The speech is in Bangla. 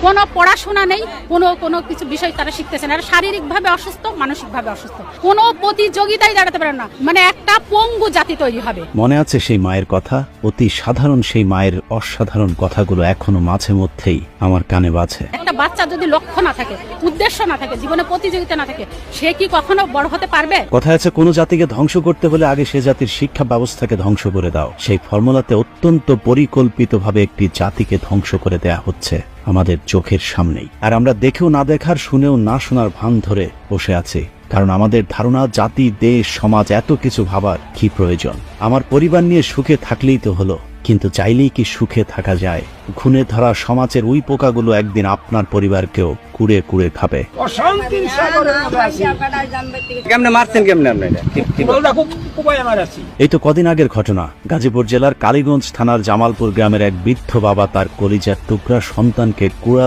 কোনো পড়াশোনা নেই, কোনো কিছু বিষয় তারা শিখতেছে না। শারীরিকভাবে অসুস্থ, মানসিকভাবে অসুস্থ, কোনো প্রতিযোগিতায় দাঁড়াতে পারে না, মানে একটা পঙ্গু জাতি তৈরি হবে। মনে আছে সেই মায়ের কথা, অতি সাধারণ সেই মায়ের অসাধারণ কথাগুলো এখনো মাঝে মধ্যেই আমার কানে বাজে। একটা বাচ্চা যদি লক্ষ্য না থাকে, উদ্দেশ্য না থাকে, জীবনে প্রতিযোগিতা না থাকে, সে কি কখনো বড় হতে পারবে? কথা আছে, কোন জাতিকে ধ্বংস করতে হলে আগে সে জাতির শিক্ষা ব্যবস্থাকে ধ্বংস করে দাও। সেই ফর্মুলাতে অত্যন্ত পরিকল্পিতভাবে একটি জাতিকে ধ্বংস করে দেয়া হচ্ছে আমাদের চোখের সামনেই। আর আমরা দেখেও না দেখার, শুনেও না শোনার ভান ধরে বসে আছি, কারণ আমাদের ধারণা জাতি, দেশ, সমাজ এত কিছু ভাবার কি প্রয়োজন? আমার পরিবার নিয়ে সুখে থাকলেই তো হলো। কিন্তু চাইলেই কি সুখে থাকা যায়? ঘুণে ধরা সমাজের উই পোকাগুলো একদিন আপনার পরিবারকেও কুড়ে কুড়ে খাবে। এই তো কদিন আগের ঘটনা, গাজীপুর জেলার কালীগঞ্জ থানার জামালপুর গ্রামের এক বৃদ্ধ বাবা তার কলিজার টুকরা সন্তানকে কুড়া